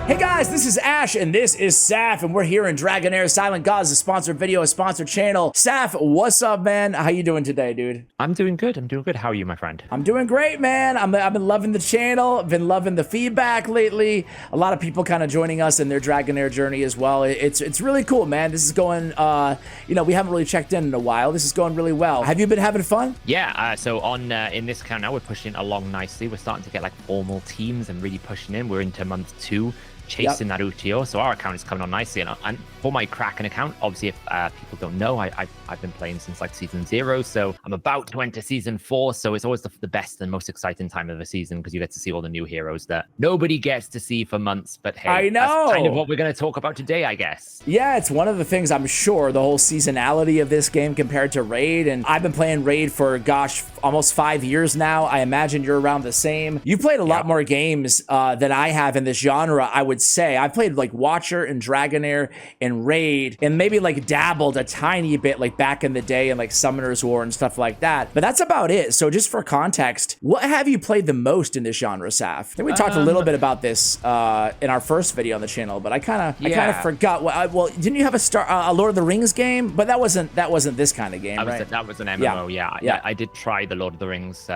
Hey guys, this is Ash and this is Saf, and we're here in Dragonheir Silent Gods, a sponsored video, a sponsored channel. Saf, what's up, man? How you doing today, dude? I'm doing good. How are you, my friend? I'm doing great, man. I've been loving the channel. I've been loving the feedback lately. A lot of people kind of joining us in their Dragonheir journey as well. It's really cool, man. This is going, we haven't really checked in a while. This is going really well. Have you been having fun? Yeah, so on in this account now, we're pushing along nicely. We're starting to get like formal teams and really pushing in. We're into month 2. Chasing that UTO, so our account is coming on nicely. And for my Kraken account, obviously, if people don't know, I've been playing since like season 0, so I'm about to enter season 4. So it's always the best and most exciting time of the season because you get to see all the new heroes that nobody gets to see for months. But hey, I know. That's kind of what we're going to talk about today, I guess. Yeah, it's one of the things, I'm sure, the whole seasonality of this game compared to Raid. And I've been playing Raid for, gosh, almost 5 years now. I imagine you're around the same. You've played a lot more games than I have in this genre, I would say. I've played like Watcher and Dragonheir and Raid and maybe like dabbled a tiny bit like back in the day in like Summoner's War and stuff like that. But that's about it. So just for context, what have you played the most in this genre, Saf? I think we talked a little bit about this in our first video on the channel, but I kind of forgot. Well, didn't you have a Lord of the Rings game? But that wasn't this kind of game, right? That was an MMO, yeah. I did try the Lord of the Rings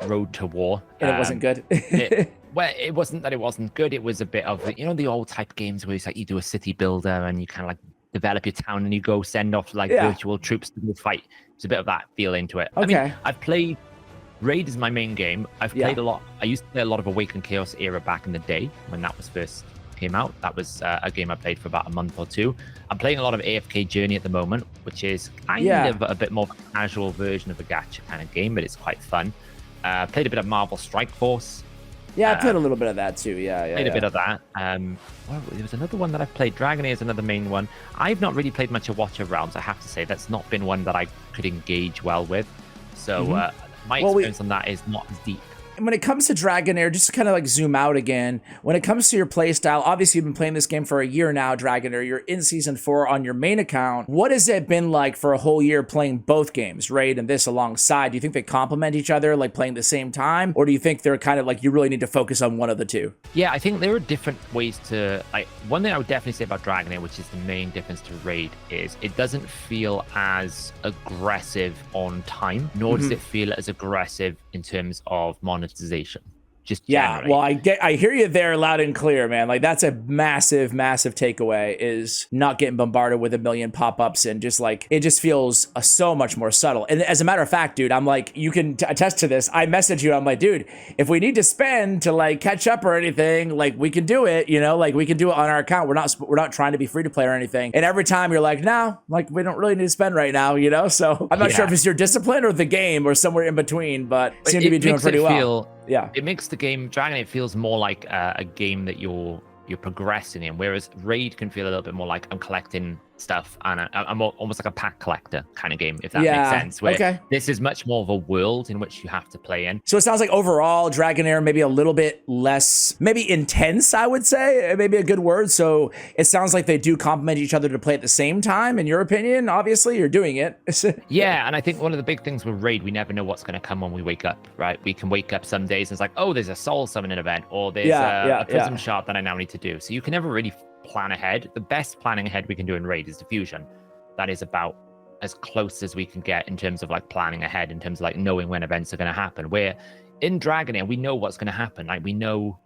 Road to War. And it wasn't good. Well, it wasn't that it wasn't good. It was a bit of, the old type games where it's like you do a city builder and you kind of like develop your town and you go send off like virtual troops to go fight. It's a bit of that feel into it. Okay. I mean, I've played, Raid is my main game. I've played a lot. I used to play a lot of Awakened Chaos era back in the day when that was first came out. That was a game I played for about a month or 2. I'm playing a lot of AFK Journey at the moment, which is kind of a bit more casual version of a gacha kind of game, but it's quite fun. Played a bit of Marvel Strike Force. Yeah, I played a little bit of that too. Played a bit of that. Well, there was another one that I've played. Dragonheir is another main one. I've not really played much of Watch of Realms, I have to say. That's not been one that I could engage well with. So my experience on that is not as deep. When it comes to Dragonheir, just to kind of like zoom out again, when it comes to your playstyle, obviously you've been playing this game for a year now, Dragonheir. You're in season 4 on your main account. What has it been like for a whole year playing both games, Raid and this alongside? Do you think they complement each other, like playing the same time? Or do you think they're kind of like you really need to focus on one of the two? Yeah, I think there are different ways to, like, one thing I would definitely say about Dragonheir, which is the main difference to Raid, is it doesn't feel as aggressive on time, nor does it feel as aggressive in terms of monetization. Just generally. Well, I hear you there loud and clear, man. Like that's a massive takeaway, is not getting bombarded with a million pop-ups and just like it just feels so much more subtle. And as a matter of fact, dude, I'm like, you can attest to this. I message you, I'm like, dude, if we need to spend to like catch up or anything, like we can do it, like we can do it on our account. We're not trying to be free to play or anything. And every time you're like, no, like we don't really need to spend right now, So I'm not sure if it's your discipline or the game or somewhere in between, but seem to be doing pretty well. Yeah, it makes the game Dragonheir feels more like a game that you're progressing in, whereas Raid can feel a little bit more like I'm collecting stuff and I'm almost like a pack collector kind of game, if that makes sense. Where this is much more of a world in which you have to play in. So it sounds like overall Dragonheir maybe a little bit less, maybe intense, I would say, maybe a good word. So it sounds like they do complement each other to play at the same time, in your opinion. Obviously, you're doing it. Yeah, and I think one of the big things with Raid, we never know what's going to come when we wake up, right? We can wake up some days and it's like, oh, there's a soul summoning event, or there's a prism shard that I now need to do. So you can never really plan ahead. The best planning ahead we can do in Raid is Diffusion. That is about as close as we can get in terms of like planning ahead, in terms of like knowing when events are going to happen. Where in Dragonheir, we know what's going to happen. Like we know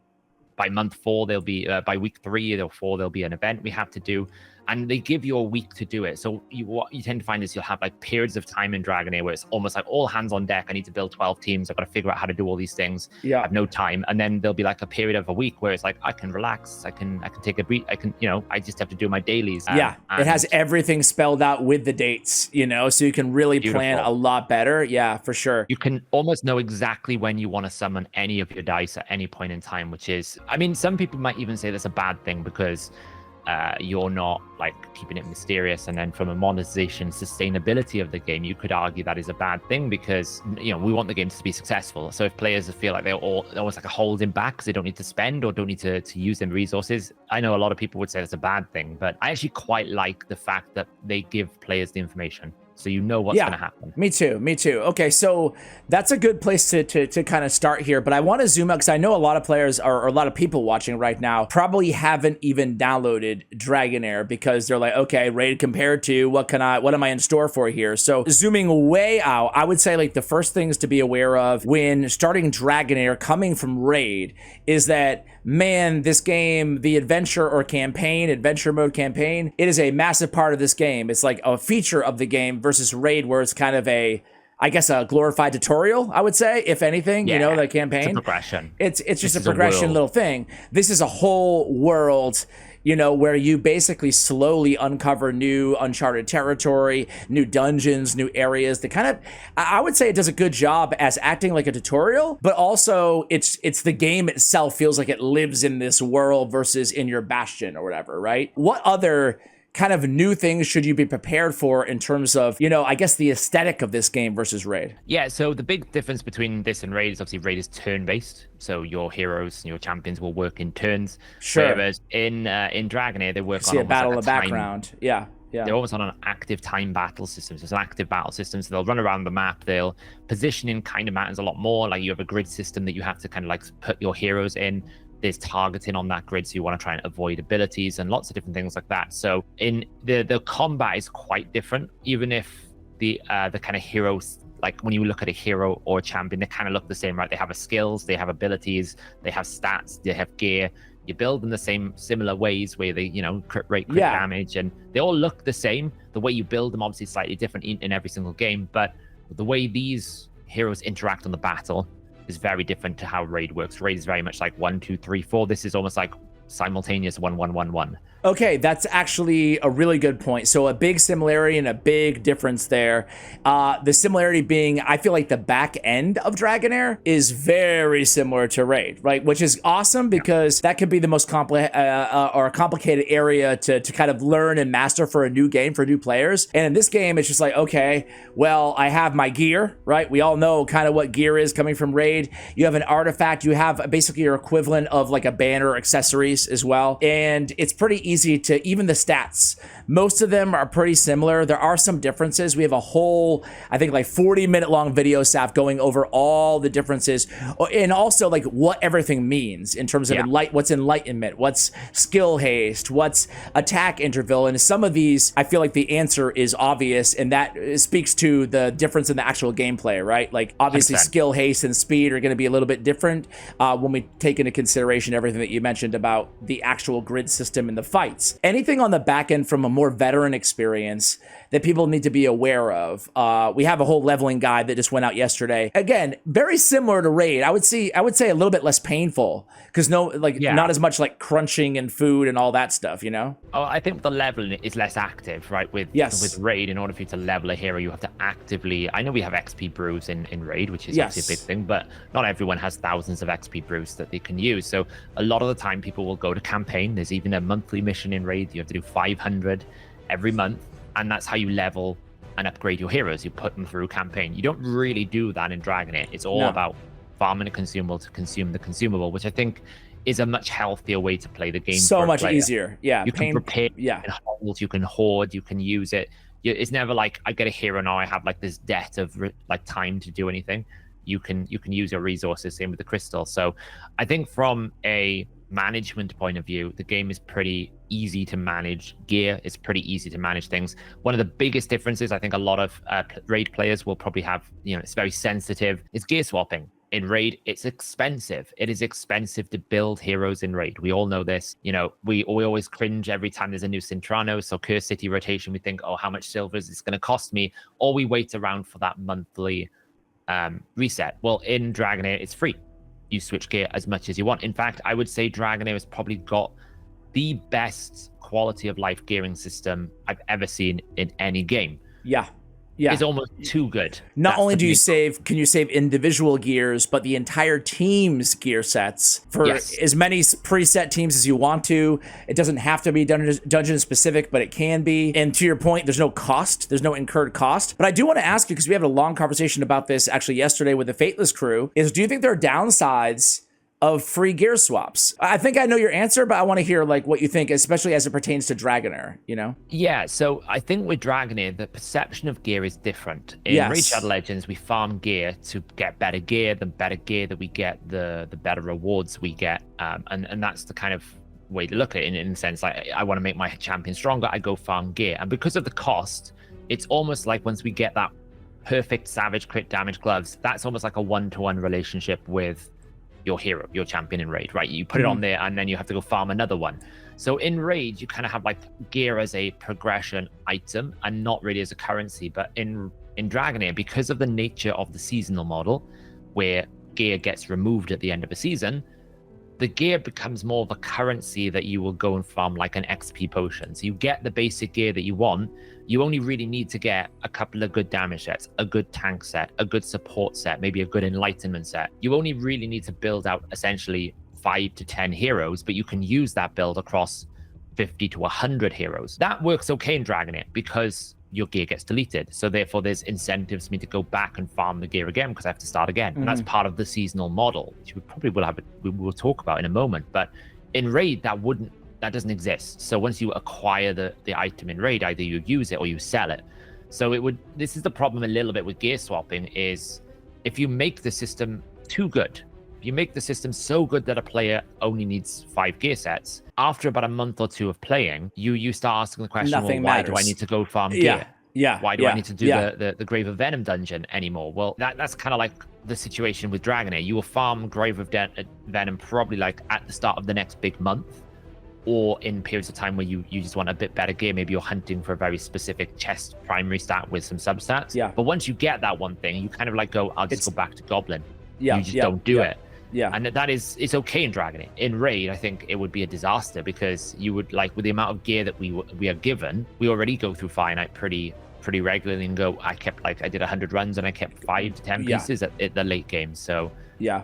by month 4 there'll be by week 3 or 4 there'll be an event we have to do, and they give you a week to do it. So what you tend to find is you'll have like periods of time in Dragonheir where it's almost like all hands on deck. I need to build 12 teams. I've got to figure out how to do all these things. I have no time. And then there'll be like a period of a week where it's like I can relax. I can take a break. I can, I just have to do my dailies. It has everything spelled out with the dates, so you can really plan a lot better. Yeah, for sure. You can almost know exactly when you want to summon any of your dice at any point in time, which is, I mean, some people might even say that's a bad thing because you're not like keeping it mysterious, and then from a monetization sustainability of the game, you could argue that is a bad thing because we want the games to be successful. So if players feel like they're almost like a holding back because they don't need to spend or don't need to use them resources, I know a lot of people would say that's a bad thing, but I actually quite like the fact that they give players the information. So you know what's going to happen. Me too. Okay, so that's a good place to kind of start here. But I want to zoom out because I know a lot of players or a lot of people watching right now probably haven't even downloaded Dragonheir because they're like, okay, raid compared to what am I in store for here? So zooming way out, I would say like the first things to be aware of when starting Dragonheir coming from raid is that, man, this game, the adventure mode campaign, it is a massive part of this game. It's like a feature of the game versus raid where it's kind of a glorified tutorial, I would say, if anything, the campaign. It's a progression. It's just a progression little thing. This is a whole world, where you basically slowly uncover new uncharted territory, new dungeons, new areas. I would say it does a good job as acting like a tutorial, but also it's the game itself feels like it lives in this world versus in your bastion or whatever, right? What other kind of new things should you be prepared for in terms of, I guess the aesthetic of this game versus raid? Yeah, so the big difference between this and raid is obviously raid is turn-based. So your heroes and your champions will work in turns. Sure. Whereas in Dragonheir, they work on a battle in the background. Yeah. They're almost on an active time battle system. So it's an active battle system. So they'll run around the map. They'll positioning kind of matters a lot more. Like you have a grid system that you have to kind of like put your heroes in. There's targeting on that grid, so you want to try and avoid abilities and lots of different things like that. So in the combat is quite different, even if the kind of heroes, like when you look at a hero or a champion, they kind of look the same, right? They have skills, they have abilities, they have stats, they have gear. You build in the similar ways where they, crit rate, crit damage, and they all look the same. The way you build them obviously is slightly different in every single game, but the way these heroes interact on the battle is very different to how raid works. Raid is very much like 1, 2, 3, 4. This is almost like simultaneous 1, 1, 1, 1. Okay, that's actually a really good point. So a big similarity and a big difference there. The similarity being, I feel like the back end of Dragonheir is very similar to Raid, right? Which is awesome because that could be the most complicated area to kind of learn and master for a new game, for new players. And in this game, it's just like, okay, well, I have my gear, right? We all know kind of what gear is coming from Raid. You have an artifact. You have basically your equivalent of like a banner, accessories as well. And it's pretty easy to, even the stats, most of them are pretty similar. There are some differences. We have a whole, I think like 40-minute long video, Saf, going over all the differences and also like what everything means in terms of what's enlightenment, what's skill haste, what's attack interval. And some of these, I feel like the answer is obvious, and that speaks to the difference in the actual gameplay, right? Like obviously 100%. Skill haste and speed are going to be a little bit different when we take into consideration everything that you mentioned about the actual grid system and the fights. Anything on the back end from a more veteran experience that people need to be aware of? We have a whole leveling guide that just went out yesterday. Again, very similar to Raid. I would say a little bit less painful because not as much like crunching and food and all that stuff, Oh, I think the leveling is less active, right? With Raid, in order for you to level a hero, you have to actively. I know we have XP brews in Raid, which is obviously a big thing, but not everyone has thousands of XP brews that they can use. So a lot of the time, people will go to campaign. There's even a monthly mission in Raid. You have to do 500 every month, and that's how you level and upgrade your heroes. You put them through campaign. You don't really do that in Dragonheir. It's all about farming a consumable to consume the consumable, which I think is a much healthier way to play the game. So much easier. Yeah. You can prepare, you can hold, you can hoard, you can use it. It's never like I get a hero now, I have like this debt of like time to do anything. You can use your resources, same with the crystal. So I think from a management point of view, the game is pretty easy to manage gear. It's pretty easy to manage things. One of the biggest differences, I think a lot of Raid players will probably have, it's very sensitive, is gear swapping. In Raid, it's expensive. It is expensive to build heroes in Raid. We all know this. We always cringe every time there's a new Cintrano. So Curse City rotation, we think, oh, how much silver is this going to cost me? Or we wait around for that monthly reset. Well, in Dragonheir, it's free. You switch gear as much as you want. In fact, I would say Dragonheir has probably got the best quality of life gearing system I've ever seen in any game. Yeah. Is almost too good. Not only can you save individual gears, but the entire team's gear sets for as many preset teams as you want to. It doesn't have to be dungeon specific, but it can be. And to your point, there's no cost. There's no incurred cost. But I do want to ask you, because we had a long conversation about this actually yesterday with the Fateless crew, is do you think there are downsides of free gear swaps? I think I know your answer, but I want to hear like what you think, especially as it pertains to Dragonheir, you know? Yeah, so I think with Dragonheir, the perception of gear is different. In Raid Shadow Legends, we farm gear to get better gear. The better gear that we get, the better rewards we get. And that's the kind of way to look at it in the sense, like, I want to make my champion stronger, I go farm gear. And because of the cost, it's almost like once we get that perfect savage crit damage gloves, that's almost like a one-to-one relationship with your hero, your champion in Raid, right? You put it on there and then you have to go farm another one. So in Raid, you kind of have like gear as a progression item and not really as a currency. But in Dragonheir, because of the nature of the seasonal model, where gear gets removed at the end of a season, the gear becomes more of a currency that you will go and farm like an XP potion. So you get the basic gear that you want. You only really need to get a couple of good damage sets, a good tank set, a good support set, maybe a good enlightenment set. You only really need to build out essentially 5 to 10 heroes, but you can use that build across 50 to 100 heroes. That works okay in Dragonheir because your gear gets deleted. So therefore there's incentives for me to go back and farm the gear again because I have to start again. And that's part of the seasonal model, which we will talk about in a moment. But in Raid, that doesn't exist. So once you acquire the item in Raid, either you use it or you sell it. So this is the problem a little bit with gear swapping, is if you make the system too good, if you make the system so good that a player only needs 5 gear sets, after about a month or two of playing, you start asking the question, well, why do I need to go farm gear? Why do I need to do the Grave of Venom dungeon anymore? Well, that's kind of like the situation with Dragonheir. You will farm Grave of Venom probably like at the start of the next big month, or in periods of time where you just want a bit better gear. Maybe you're hunting for a very specific chest primary stat with some substats. But once you get that one thing, you kind of like go, I'll just go back to Goblin. You just don't do it. And it's okay in Dragonheir. In Raid, I think it would be a disaster because you would, like, with the amount of gear that we are given, we already go through Finite pretty regularly and go, I did 100 runs and I kept 5 to 10 pieces at the late game. So I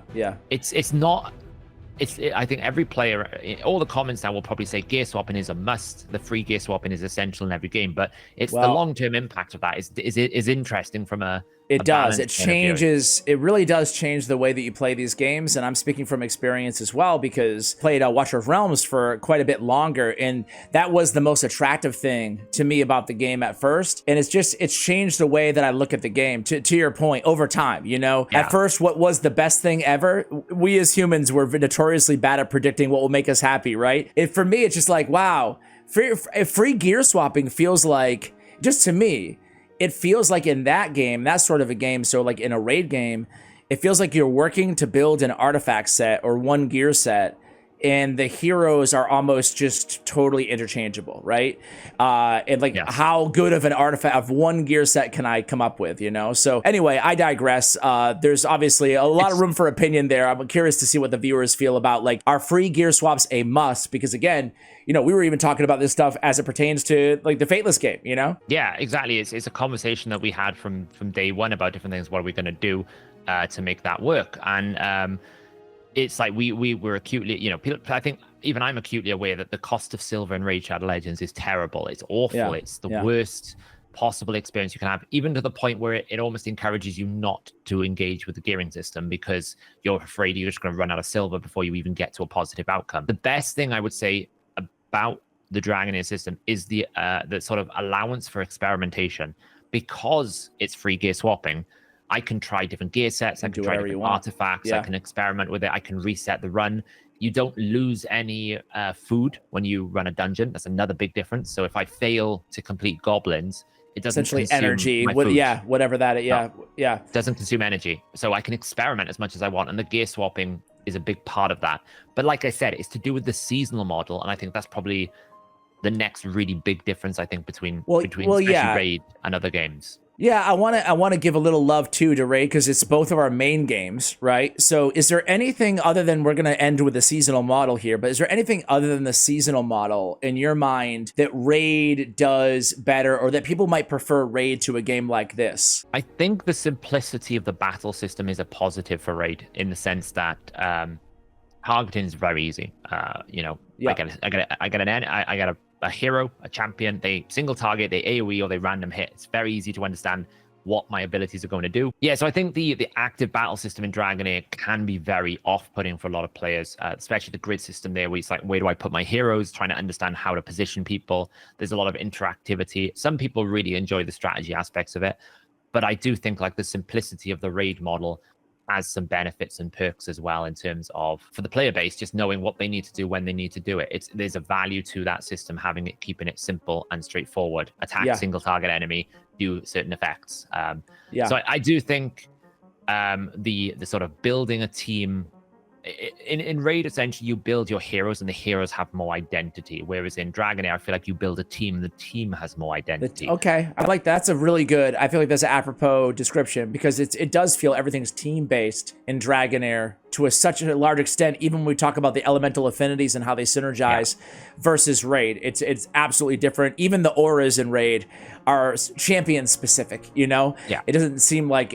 think every player, all the comments now will probably say gear swapping is a must. The free gear swapping is essential in every game, but the long-term impact of that is interesting from a It does. It changes. It really does change the way that you play these games. And I'm speaking from experience as well, because I played Watcher of Realms for quite a bit longer. And that was the most attractive thing to me about the game at first. And it's changed the way that I look at the game, to your point, over time. You know, at first, what was the best thing ever? We as humans were notoriously bad at predicting what will make us happy, right? For me, it's just like, wow, free gear swapping feels like, just to me, it feels like in that game, that sort of a game, so like in a Raid game, it feels like you're working to build an artifact set or one gear set, and the heroes are almost just totally interchangeable, right? And like, how good of an artifact of one gear set can I come up with, you know? So anyway, I digress. There's obviously a lot of room for opinion there. I'm curious to see what the viewers feel about, like, are free gear swaps a must? Because again, you know, we were even talking about this stuff as it pertains to like the Fateless game, you know? Yeah, exactly. It's a conversation that we had from day one about different things. What are we going to do to make that work? And it's like we were acutely, you know, I think even I'm acutely aware that the cost of silver in Raid Shadow Legends is terrible. It's awful. It's the worst possible experience you can have, even to the point where it almost encourages you not to engage with the gearing system because you're afraid you're just going to run out of silver before you even get to a positive outcome. The best thing I would say about the Dragonheir system is the sort of allowance for experimentation. Because it's free gear swapping, I can try different gear sets, I can try different artifacts, I can experiment with it, I can reset the run. You don't lose any food when you run a dungeon. That's another big difference. So if I fail to complete goblins, it doesn't essentially energy, whatever that is. It doesn't consume energy. So I can experiment as much as I want, and the gear swapping is a big part of that. But like I said, it's to do with the seasonal model, and I think that's probably the next really big difference, I think, between especially Raid and other games. Yeah, I want to give a little love too to Raid because it's both of our main games, right? So is there anything other than, we're going to end with the seasonal model here, but is there anything other than the seasonal model in your mind that Raid does better, or that people might prefer Raid to a game like this? I think the simplicity of the battle system is a positive for Raid in the sense that targeting is very easy. You know, I get a hero, a champion, they single target, they AoE, or they random hit. It's very easy to understand what my abilities are going to do. Yeah, so I think the active battle system in Dragonheir can be very off-putting for a lot of players, especially the grid system there, where it's like, where do I put my heroes? Trying to understand how to position people. There's a lot of interactivity. Some people really enjoy the strategy aspects of it, but I do think like the simplicity of the raid model has some benefits and perks as well, in terms of, for the player base, just knowing what they need to do when they need to do it. There's a value to that system, having it, keeping it simple and straightforward. Attack single target enemy, do certain effects. So I do think the sort of building a team in Raid, essentially you build your heroes and the heroes have more identity, whereas in Dragonheir I feel like you build a team and the team has more identity. Okay, I like that's a really good, I feel like that's an apropos description, because it does feel everything's team based in Dragonheir to such a large extent, even when we talk about the elemental affinities and how they synergize versus Raid. It's absolutely different. Even the auras in Raid are champion specific, you know? Yeah. It doesn't seem like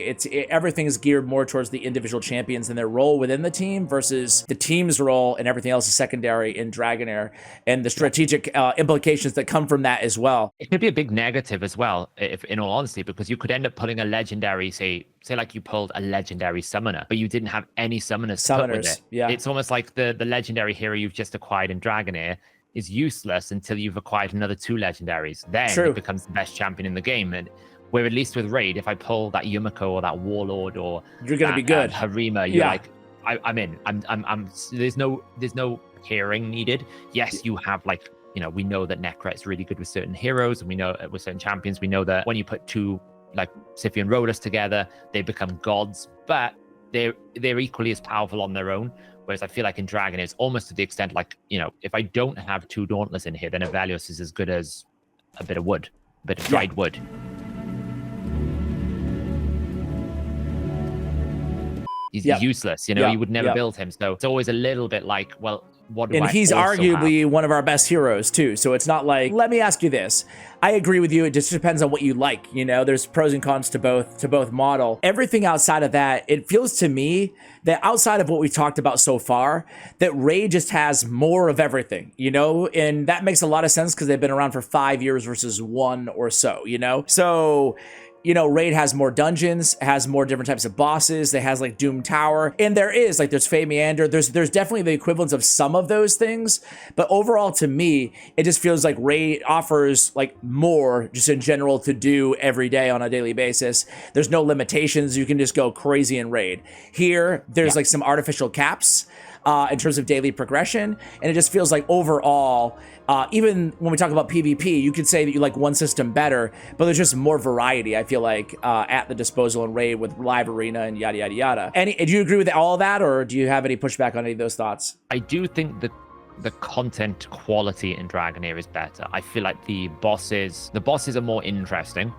everything's geared more towards the individual champions and their role within the team versus the team's role, and everything else is secondary in Dragonheir, and the strategic implications that come from that as well. It could be a big negative as well, if in all honesty, because you could end up pulling a legendary, say like you pulled a legendary summoner, but you didn't have any summoners to put with it. Yeah. It's almost like the legendary hero you've just acquired in Dragonheir is useless until you've acquired another 2 legendaries. Then it becomes the best champion in the game. And where at least with Raid, if I pull that Yumiko or that Warlord or you're gonna be good, Harima, you're like, I'm in. I'm. There's no pairing needed. Yes, you have like, you know, we know that Necra is really good with certain heroes, and we know with certain champions, we know that when you put 2 like Siphi and Rhodas together, they become gods, but they're equally as powerful on their own. Whereas I feel like in Dragon, it's almost to the extent like, you know, if I don't have 2 Dauntless in here, then Avelios is as good as a bit of wood, a bit of dried wood. He's useless, you know, you would never build him. So it's always a little bit like, well, what do I also he's arguably one of our best heroes too. So it's not like, let me ask you this. I agree with you. It just depends on what you like. You know, there's pros and cons to both model. Everything outside of that, it feels to me that outside of what we've talked about so far, that Raid just has more of everything, you know, and that makes a lot of sense because they've been around for 5 years versus 1 or so, you know? So, you know, Raid has more dungeons, has more different types of bosses. They has like Doom Tower, and there's Fae Meander. There's definitely the equivalents of some of those things, but overall to me, it just feels like Raid offers like more just in general to do every day on a daily basis. There's no limitations. You can just go crazy in Raid. Here, there's like some artificial caps in terms of daily progression, and it just feels like overall, even when we talk about PvP, you could say that you like one system better, but there's just more variety, I feel like, at the disposal in Raid with Live Arena and yada, yada, yada. Do you agree with all of that, or do you have any pushback on any of those thoughts? I do think that the content quality in Dragonheir is better. I feel like the bosses are more interesting.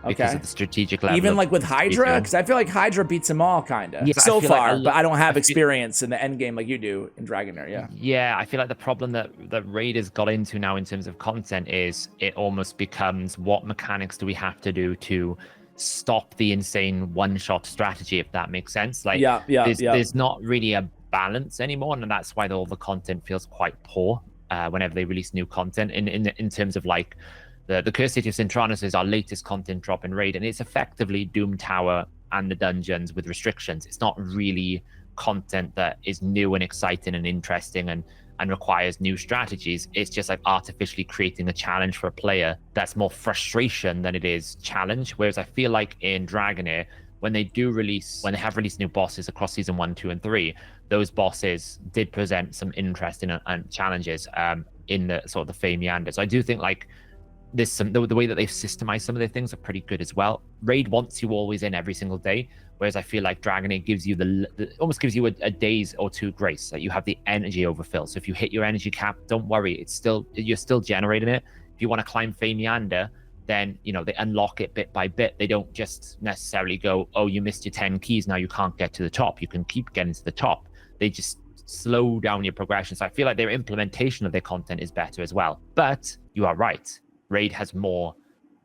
Because of the strategic level. Even like with Hydra? Because I feel like Hydra beats them all, kind of. Yeah, so far, but I don't have experience in the end game like you do in Dragonheir, Yeah, I feel like the problem that Raid has got into now in terms of content is it almost becomes, what mechanics do we have to do to stop the insane one-shot strategy, if that makes sense? Like, there's not really a balance anymore, and that's why all the content feels quite poor whenever they release new content in terms of like, the Cursed City of Centranus is our latest content drop in Raid, and it's effectively Doom Tower and the dungeons with restrictions. It's not really content that is new and exciting and interesting and requires new strategies. It's just like artificially creating a challenge for a player that's more frustration than it is challenge. Whereas I feel like in Dragonheir, when they have released new bosses across season 1, 2, and 3, those bosses did present some interesting and challenges in the sort of the Fae Meander. So I do think like there's the way that they've systemized some of their things are pretty good as well. Raid wants you always in every single day, whereas I feel like Dragonheir gives you almost gives you a days or 2 grace. Like you have the energy overfill. So if you hit your energy cap, don't worry, you're still generating it. If you want to climb Fae Meander, then you know they unlock it bit by bit. They don't just necessarily go, oh, you missed your 10 keys, now you can't get to the top. You can keep getting to the top. They just slow down your progression. So I feel like their implementation of their content is better as well. But you are right. Raid has more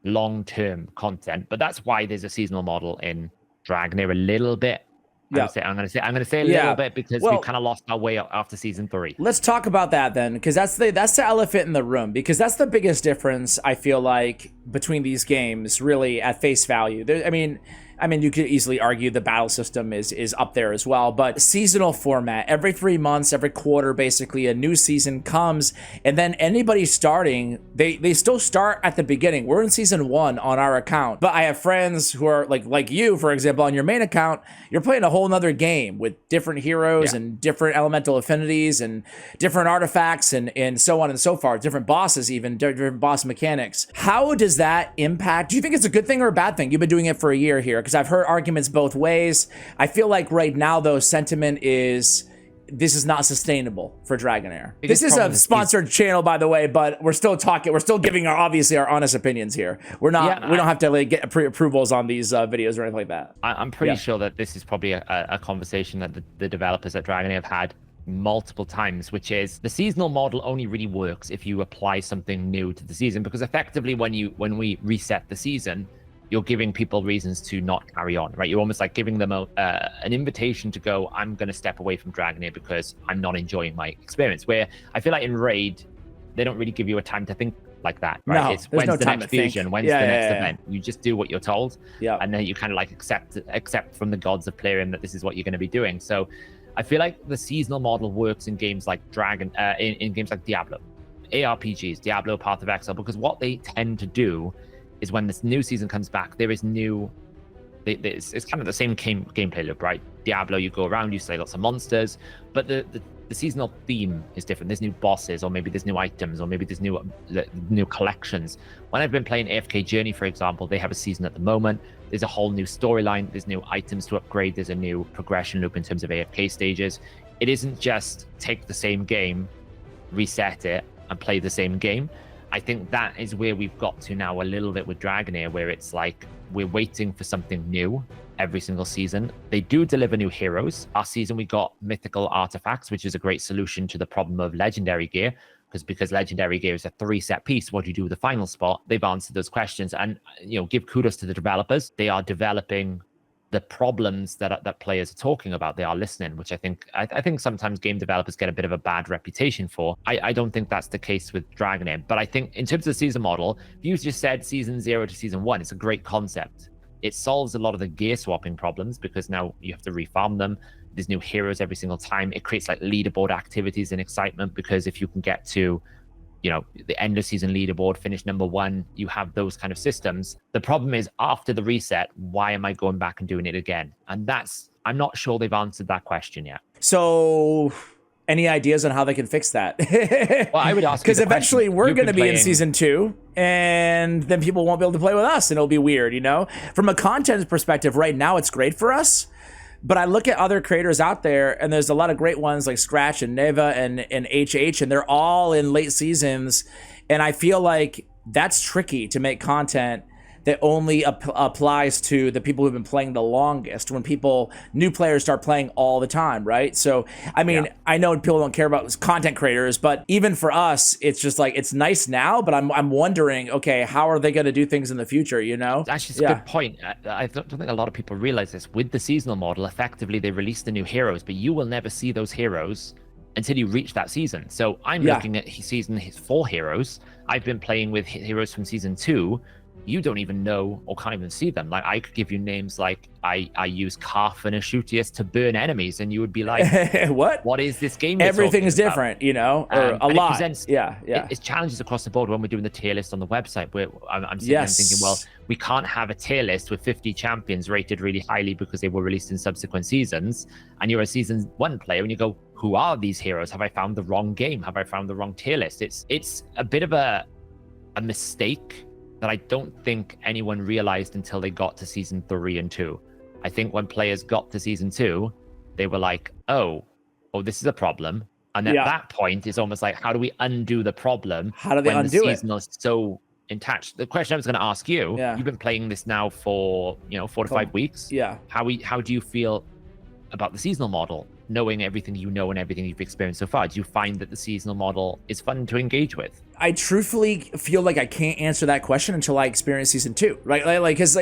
long-term content, but that's why there's a seasonal model in Dragonheir a little bit I'm gonna say a little bit because we've kind of lost our way after season 3. Let's talk about that then, because that's the elephant in the room, because that's the biggest difference I feel like between these games, really at face value. I mean, you could easily argue the battle system is up there as well, but seasonal format, every 3 months, every quarter, basically a new season comes, and then anybody starting, they still start at the beginning. We're in season 1 on our account, but I have friends who are like you, for example, on your main account, you're playing a whole nother game with different heroes and different elemental affinities and different artifacts and so on and so forth, different bosses, even different boss mechanics. How does that impact? Do you think it's a good thing or a bad thing? You've been doing it for a year here, because I've heard arguments both ways. I feel like right now, though, sentiment is this is not sustainable for Dragonheir. This is a sponsored channel, by the way, but we're still talking. We're still giving obviously our honest opinions here. We're not. We don't have to like get pre-approvals on these videos or anything like that. I'm pretty sure that this is probably a conversation that the developers at Dragonheir have had multiple times, which is the seasonal model only really works if you apply something new to the season, because effectively when we reset the season, you're giving people reasons to not carry on, right? You're almost like giving them an invitation to go, I'm going to step away from Dragonheir because I'm not enjoying my experience. Where I feel like in Raid, they don't really give you a time to think like that, right? No, it's when's the next fusion, when's the next event. Yeah. You just do what you're told, and then you kind of like accept from the gods of Plarium that this is what you're going to be doing. So I feel like the seasonal model works in games like in games like Diablo, ARPGs, Diablo, Path of Exile, because what they tend to do is when this new season comes back, there is it's kind of the same gameplay loop, right? Diablo, you go around, you slay lots of monsters, but the seasonal theme is different. There's new bosses, or maybe there's new items, or maybe there's new collections. When I've been playing AFK Journey, for example, they have a season at the moment. There's a whole new storyline. There's new items to upgrade. There's a new progression loop in terms of AFK stages. It isn't just take the same game, reset it, and play the same game. I think that is where we've got to now a little bit with Dragonheir, where it's like we're waiting for something new every single season. They do deliver new heroes. Last season we got mythical artifacts, which is a great solution to the problem of legendary gear, because legendary gear is a 3-set piece. What do you do with the final spot? They've answered those questions, and give kudos to the developers. They are developing the problems that players are talking about. They are listening, which I think sometimes game developers get a bit of a bad reputation for. I don't think that's the case with Dragonheir, but I think in terms of the season model, you just said season 0 to season 1, it's a great concept. It solves a lot of the gear swapping problems, because now you have to refarm them. There's new heroes every single time. It creates like leaderboard activities and excitement, because if you can get to the end of season leaderboard, finish number 1, you have those kind of systems. The problem is, after the reset, why am I going back and doing it again? And I'm not sure they've answered that question yet. So any ideas on how they can fix that? Well, I would ask, because eventually we're going to be in season 2, and then people won't be able to play with us, and it'll be weird, From a content perspective, right now it's great for us. But I look at other creators out there, and there's a lot of great ones like Scratch and Neva and HH, and they're all in late seasons. And I feel like that's tricky to make content that only applies to the people who've been playing the longest, when new players start playing all the time, right? So, I mean, I know people don't care about content creators, but even for us, it's just like, it's nice now, but I'm wondering, okay, how are they going to do things in the future, Actually, it's a good point. I don't think a lot of people realize this. With the seasonal model, effectively, they release the new heroes, but you will never see those heroes until you reach that season. So I'm looking at season 4 heroes. I've been playing with heroes from season 2. You don't even know or can't even see them. Like, I could give you names like I use Carf and Ashutius to burn enemies, and you would be like, what is this game? Everything is different, or a lot. It's challenges across the board when we're doing the tier list on the website, where I'm sitting there thinking, well, we can't have a tier list with 50 champions rated really highly because they were released in subsequent seasons, and you're a season 1 player and you go, who are these heroes? Have I found the wrong game? Have I found the wrong tier list? It's a bit of a mistake that I don't think anyone realized until they got to season 3 and 2. I think when players got to season 2, they were like, oh, this is a problem. And at that point, it's almost like, how do we undo the problem? How do they undo it? When the season is so intact. The question I was going to ask you, you've been playing this now for 4 to 5 weeks. Yeah. How do you feel about the seasonal model, knowing everything you know and everything you've experienced so far? Do you find that the seasonal model is fun to engage with? I truthfully feel like I can't answer that question until I experience season 2, right? Because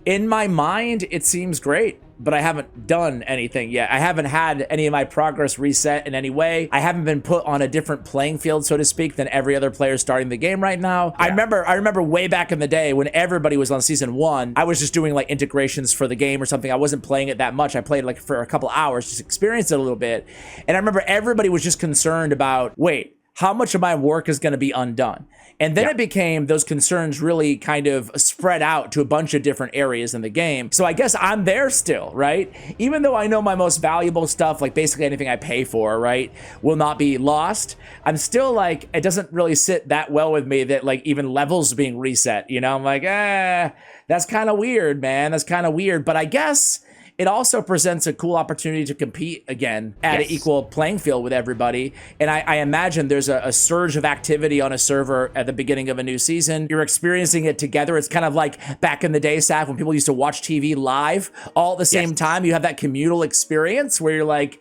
in my mind, it seems great. but I haven't done anything yet. I haven't had any of my progress reset in any way. I haven't been put on a different playing field, so to speak, than every other player starting the game right now. Yeah. I remember way back in the day when everybody was on season 1, I was just doing like integrations for the game or something. I wasn't playing it that much. I played like for a couple hours, just experienced it a little bit. And I remember everybody was just concerned about, wait, how much of my work is going to be undone? And then it became, those concerns really kind of spread out to a bunch of different areas in the game. So I guess I'm there still, right? Even though I know my most valuable stuff, like basically anything I pay for, right, will not be lost, I'm still like, it doesn't really sit that well with me that like even levels being reset, you know? I'm like, that's kind of weird, man. That's kind of weird. But I guess it also presents a cool opportunity to compete again at an equal playing field with everybody. And I imagine there's a surge of activity on a server at the beginning of a new season. You're experiencing it together. It's kind of like back in the day, Saf, when people used to watch TV live all at the same time. You have that communal experience where you're like,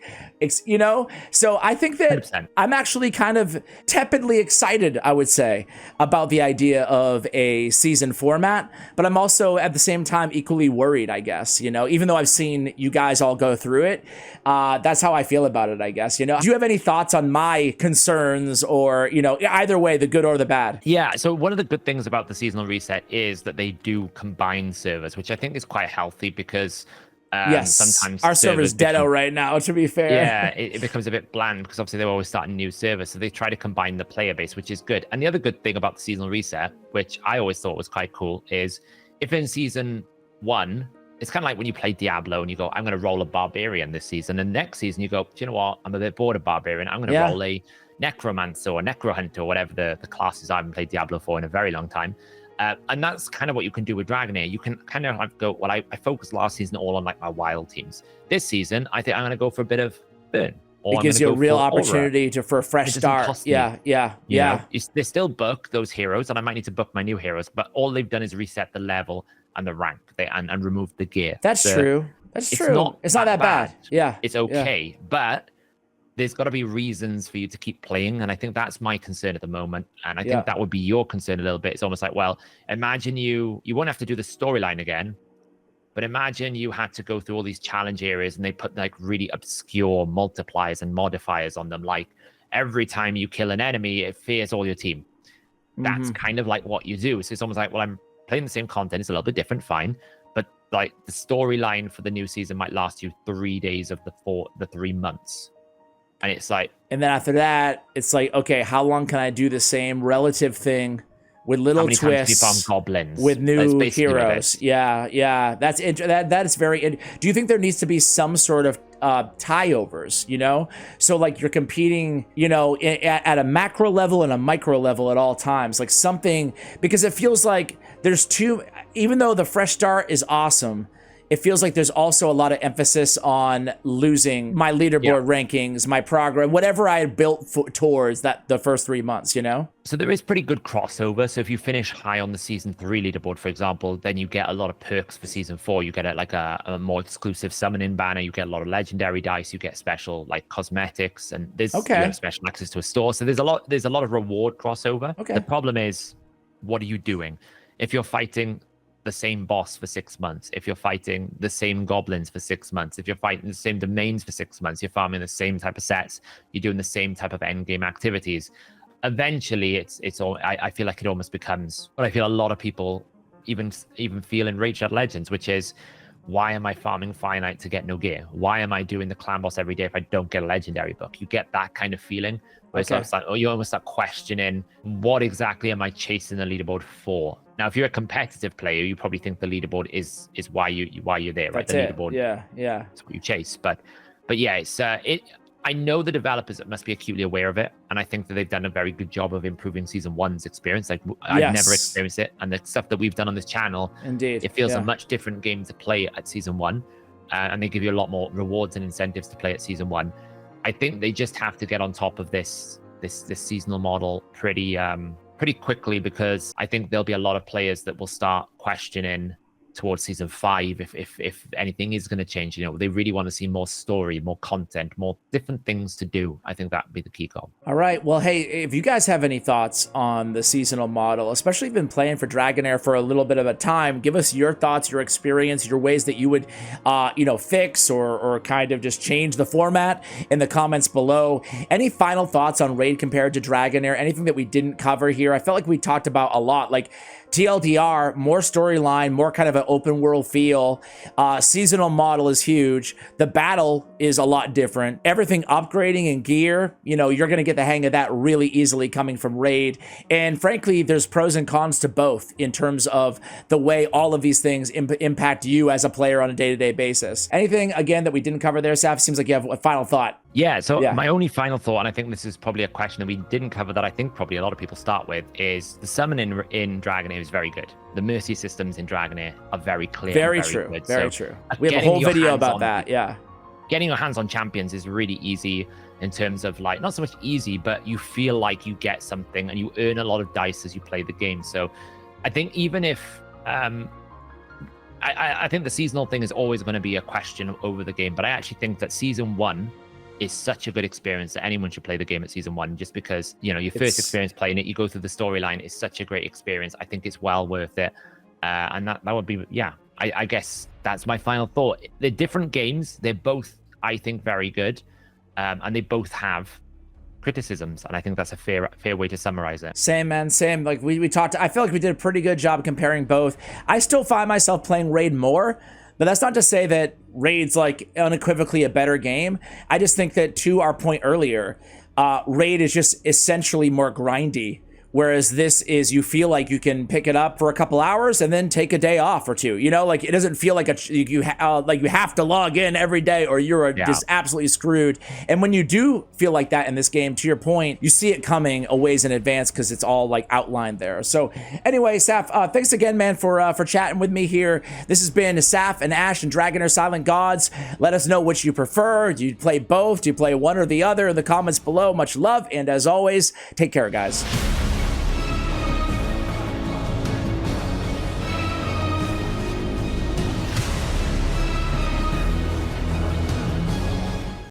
you know? So I think that 100%. I'm actually kind of tepidly excited, I would say, about the idea of a season format, but I'm also at the same time equally worried, I guess, you know, even though I've seen you guys all go through it. That's how I feel about it, I guess, you know. Do you have any thoughts on my concerns or, you know, either way, the good or the bad? Yeah, so one of the good things about the seasonal reset is that they do combine servers, which I think is quite healthy because sometimes our server's deado right now, to be fair. Yeah, it becomes a bit bland because obviously they're always starting new servers, so they try to combine the player base, which is good. And the other good thing about the seasonal reset, which I always thought was quite cool, is if in season 1, it's kind of like when you play Diablo and you go, I'm going to roll a barbarian this season, and next season you go, do you know what, I'm a bit bored of barbarian, I'm going to roll a necromancer or necrohunter or whatever the classes. I haven't played Diablo for in a very long time. And that's kind of what you can do with Dragonheir. You can kind of like go, well, I focused last season all on like my wild teams. This season, I think I'm going to go for a bit of burn. It gives you a real opportunity for a fresh start. Yeah. They still book those heroes, and I might need to book my new heroes, but all they've done is reset the level and the rank and remove the gear. That's true. It's not that bad. Yeah. It's okay, but there's got to be reasons for you to keep playing. And I think that's my concern at the moment. And I think that would be your concern a little bit. It's almost like, well, imagine you won't have to do the storyline again, but imagine you had to go through all these challenge areas and they put like really obscure multipliers and modifiers on them. Like every time you kill an enemy, it fears all your team. That's kind of like what you do. So it's almost like, well, I'm playing the same content. It's a little bit different, fine. But like the storyline for the new season might last you 3 days of the 3 months. And it's like, and then after that, it's like, okay, how long can I do the same relative thing with little twists goblins with new heroes? Yeah. That is very. Do you think there needs to be some sort of tie-overs? You know, so like you're competing, you know, at a macro level and a micro level at all times, like something, because it feels like there's two. Even though the fresh start is awesome, it feels like there's also a lot of emphasis on losing my leaderboard rankings, my progress, whatever I had built towards the first 3 months, you know? So there is pretty good crossover. So if you finish high on the season 3 leaderboard, for example, then you get a lot of perks for season 4. You get a more exclusive summoning banner. You get a lot of legendary dice. You get special like cosmetics, and there's you have special access to a store. So there's a lot of reward crossover. Okay. The problem is, what are you doing? If you're fighting the same boss for 6 months, if you're fighting the same goblins for 6 months, if you're fighting the same domains for 6 months, you're farming the same type of sets, you're doing the same type of end game activities, eventually it's all, I feel like it almost becomes what I feel a lot of people even feel in Raid Shadow Legends, which is, why am I farming finite to get no gear? Why am I doing the clan boss every day if I don't get a legendary book? You get that kind of feeling where it's like, you almost start questioning, what exactly am I chasing the leaderboard for? Now, if you're a competitive player, you probably think the leaderboard is why you're there, right? That's the leaderboard, yeah. It's what you chase. But yeah, it's I know the developers must be acutely aware of it, and I think that they've done a very good job of improving season 1's experience. Like I've never experienced it, and the stuff that we've done on this channel, indeed, it feels a much different game to play at season 1, and they give you a lot more rewards and incentives to play at season 1. I think they just have to get on top of this seasonal model pretty quickly, because I think there'll be a lot of players that will start questioning towards season 5, if anything is going to change. They really want to see more story, more content, more different things to do. I think that would be the key goal. All right. Well, hey, if you guys have any thoughts on the seasonal model, especially if you've been playing for Dragonheir for a little bit of a time, give us your thoughts, your experience, your ways that you would, fix or kind of just change the format in the comments below. Any final thoughts on Raid compared to Dragonheir? Anything that we didn't cover here? I felt like we talked about a lot, like TLDR, more storyline, more kind of an open world feel. Seasonal model is huge. The battle is a lot different. Everything upgrading and gear, you're going to get the hang of that really easily coming from Raid. And frankly, there's pros and cons to both in terms of the way all of these things impact you as a player on a day-to-day basis. Anything, again, that we didn't cover there, Saf? Seems like you have a final thought. Yeah, my only final thought, and I think this is probably a question that we didn't cover that I think probably a lot of people start with, is the summon in Dragonheir is very good. The mercy systems in Dragonheir are very clear. Very true. Good. Very true. We have a whole video about that. Yeah. Getting your hands on champions is really easy in terms of like, not so much easy, but you feel like you get something and you earn a lot of dice as you play the game. So I think even if, I think the seasonal thing is always going to be a question over the game, but I actually think that season 1 is such a good experience that anyone should play the game at season 1, just because your first experience playing it, you go through the storyline, is such a great experience. I think it's well worth it, and that would be I guess that's my final thought. They're different games. They're both, I think, very good, and they both have criticisms, and I think that's a fair way to summarize it. Same, man, same. Like we talked, I feel like we did a pretty good job comparing both. I still find myself playing Raid more, but that's not to say that Raid's like unequivocally a better game. I just think that, to our point earlier, Raid is just essentially more grindy. Whereas this is, you feel like you can pick it up for a couple hours and then take a day off or two. Like it doesn't feel like you have to log in every day or you're just absolutely screwed. And when you do feel like that in this game, to your point, you see it coming a ways in advance because it's all like outlined there. So anyway, Saf, thanks again, man, for chatting with me here. This has been Saf and Ash and Dragonheir Silent Gods. Let us know which you prefer. Do you play both? Do you play one or the other in the comments below? Much love, and as always, take care, guys.